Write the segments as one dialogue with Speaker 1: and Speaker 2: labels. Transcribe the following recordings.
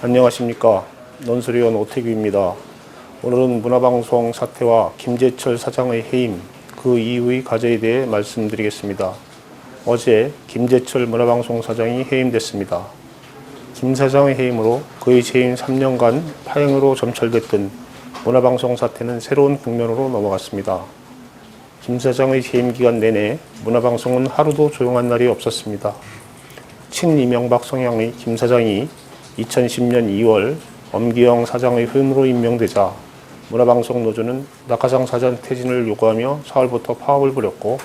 Speaker 1: 안녕하십니까. 논설위원 오태규입니다. 오늘은 문화방송 사태와 김재철 사장의 해임, 그 이후의 과제에 대해 말씀드리겠습니다. 어제 김재철 문화방송 사장이 해임됐습니다. 김 사장의 해임으로 그의 재임 3년간 파행으로 점철됐던 문화방송 사태는 새로운 국면으로 넘어갔습니다. 김 사장의 재임 기간 내내 문화방송은 하루도 조용한 날이 없었습니다. 친이명박 성향의 김 사장이 2010년 2월 엄기영 사장의 후임으로 임명되자 문화방송 노조는 낙하산 사장 퇴진을 요구하며 4월부터 파업을 벌였고,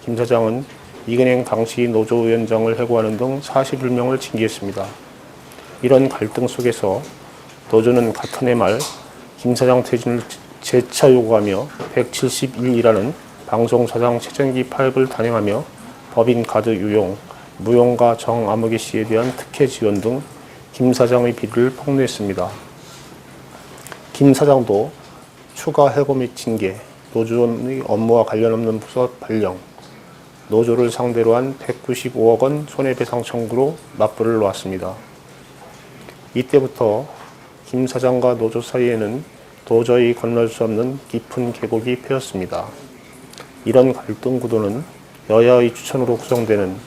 Speaker 1: 김 사장은 이근행 당시 노조위원장을 해고하는 등 41명을 징계했습니다. 이런 갈등 속에서 노조는 같은 해 말 김 사장 퇴진을 재차 요구하며 171이라는 방송사장 최전기 파업을 단행하며 법인 카드 유용, 무용가 정아무개 씨에 대한 특혜 지원 등 김 사장의 비리를 폭로했습니다. 김 사장도 추가 해고 및 징계, 노조의 업무와 관련 없는 부서 발령, 노조를 상대로 한 195억 원 손해배상 청구로 맞불을 놓았습니다. 이때부터 김 사장과 노조 사이에는 도저히 건널 수 없는 깊은 계곡이 패였습니다. 이런 갈등 구도는 여야의 추천으로 구성되는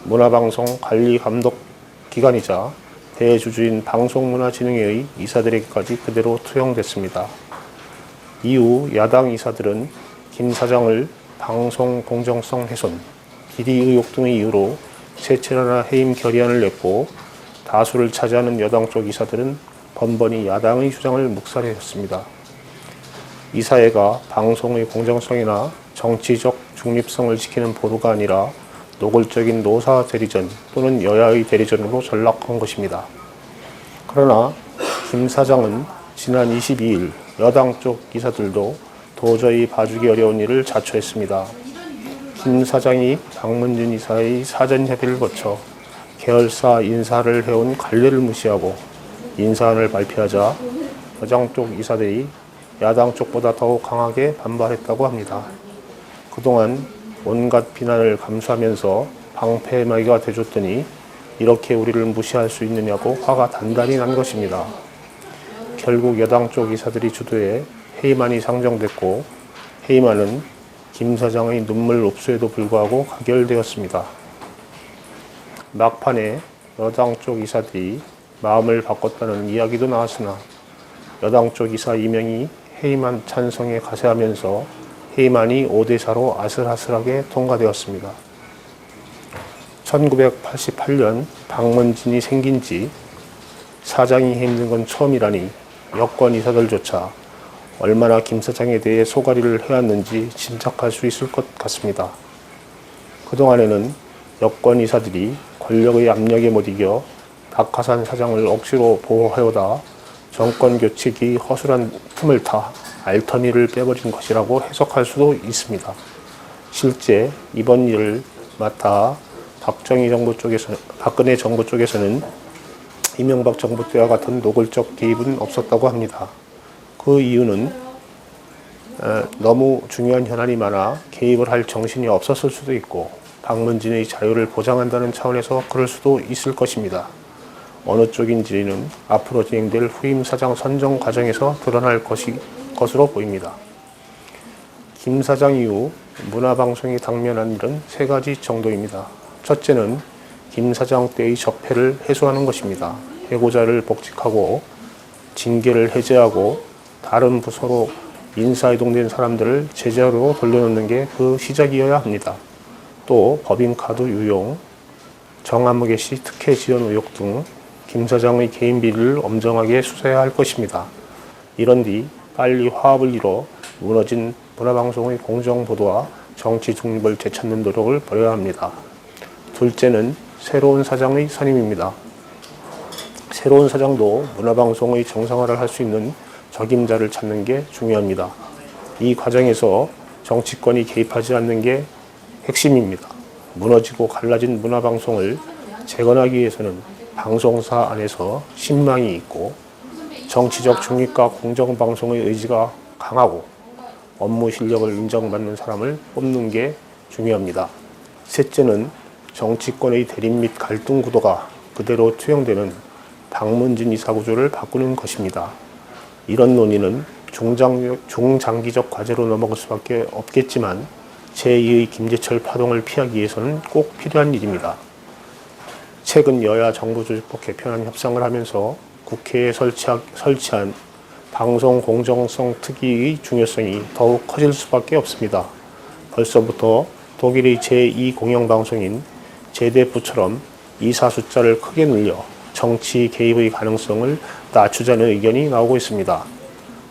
Speaker 1: 문화방송 관리감독기관이자 대주주인 방송문화진흥회의 이사들에게까지 그대로 투영됐습니다. 이후 야당 이사들은 김 사장을 방송 공정성 훼손, 비리 의혹 등의 이유로 세 차례나 해임 결의안을 냈고, 다수를 차지하는 여당 쪽 이사들은 번번이 야당의 주장을 묵살했습니다. 이사회가 방송의 공정성이나 정치적 중립성을 지키는 보도가 아니라 노골적인 노사 대리전 또는 여야의 대리전으로 전락한 것입니다. 그러나 김 사장은 지난 22일 여당 쪽 이사들도 도저히 봐주기 어려운 일을 자초했습니다. 김 사장이 박문진 이사의 사전 협의를 거쳐 계열사 인사를 해온 관례를 무시하고 인사안을 발표하자 여당 쪽 이사들이 야당 쪽보다 더욱 강하게 반발했다고 합니다. 그동안 온갖 비난을 감수하면서 방패막이가 돼줬더니 이렇게 우리를 무시할 수 있느냐고 화가 단단히 난 것입니다. 결국 여당 쪽 이사들이 주도해 해임안이 상정됐고, 해임안은 김 사장의 눈물 흡수에도 불구하고 가결되었습니다. 막판에 여당 쪽 이사들이 마음을 바꿨다는 이야기도 나왔으나 여당 쪽 이사 2명이 해임안 찬성에 가세하면서 해임안이 5대4로 아슬아슬하게 통과되었습니다. 1988년 박문진이 생긴 지 사장이 해임된 건 처음이라니 여권 이사들조차 얼마나 김 사장에 대해 소가리를 해왔는지 짐작할 수 있을 것 같습니다. 그동안에는 여권 이사들이 권력의 압력에 못 이겨 낙하산 사장을 억지로 보호해오다 정권 교체기 허술한 틈을 타 알터미를 빼버린 것이라고 해석할 수도 있습니다. 실제 이번 일을 맡아 박정희 정부 쪽에서, 박근혜 정부 쪽에서는 이명박 정부 때와 같은 노골적 개입은 없었다고 합니다. 그 이유는 너무 중요한 현안이 많아 개입을 할 정신이 없었을 수도 있고, 박문진의 자유를 보장한다는 차원에서 그럴 수도 있을 것입니다. 어느 쪽인지는 앞으로 진행될 후임 사장 선정 과정에서 드러날 것으로 보입니다. 김 사장 이후 문화방송이 당면한 일은 세 가지 정도입니다. 첫째는 김 사장 때의 적폐를 해소하는 것입니다. 해고자를 복직하고 징계를 해제하고 다른 부서로 인사이동된 사람들을 제자로 돌려놓는 게 그 시작이어야 합니다. 또 법인카드 유용, 정아무개 씨 특혜 지원 의혹 등 김 사장의 개인 비리를 엄정하게 수사해야 할 것입니다. 이런 뒤 빨리 화합을 이뤄 무너진 문화방송의 공정보도와 정치 중립을 되찾는 노력을 벌여야 합니다. 둘째는 새로운 사장의 선임입니다. 새로운 사장도 문화방송의 정상화를 할 수 있는 적임자를 찾는 게 중요합니다. 이 과정에서 정치권이 개입하지 않는 게 핵심입니다. 무너지고 갈라진 문화방송을 재건하기 위해서는 방송사 안에서 신망이 있고 정치적 중립과 공정방송의 의지가 강하고 업무 실력을 인정받는 사람을 뽑는 게 중요합니다. 셋째는 정치권의 대립 및 갈등 구도가 그대로 투영되는 박문진 이사 구조를 바꾸는 것입니다. 이런 논의는 중장기적 과제로 넘어갈 수밖에 없겠지만 제2의 김재철 파동을 피하기 위해서는 꼭 필요한 일입니다. 최근 여야 정부조직법 개편안 협상을 하면서 국회에 설치한 방송 공정성 특위의 중요성이 더욱 커질 수밖에 없습니다. 벌써부터 독일의 제2공영방송인 ZDF처럼 이사 숫자를 크게 늘려 정치 개입의 가능성을 낮추자는 의견이 나오고 있습니다.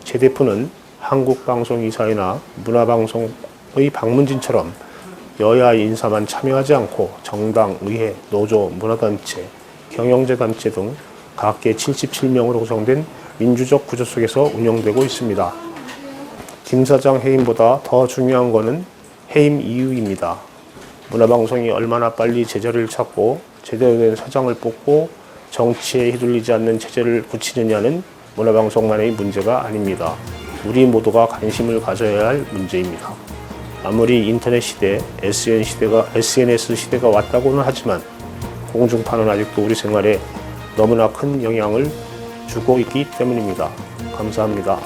Speaker 1: ZDF는 한국방송이사회나 문화방송의 박문진처럼 여야 인사만 참여하지 않고 정당, 의회, 노조, 문화단체, 경영제단체 등 각계 77명으로 구성된 민주적 구조 속에서 운영되고 있습니다. 김 사장 해임보다 더 중요한 것은 해임 이유입니다. 문화방송이 얼마나 빨리 제자리를 찾고 제대로 된 사장을 뽑고 정치에 휘둘리지 않는 체제를 굳히느냐는 문화방송만의 문제가 아닙니다. 우리 모두가 관심을 가져야 할 문제입니다. 아무리 인터넷 시대, SNS 시대가 왔다고는 하지만 공중파는 아직도 우리 생활에 너무나 큰 영향을 주고 있기 때문입니다. 감사합니다.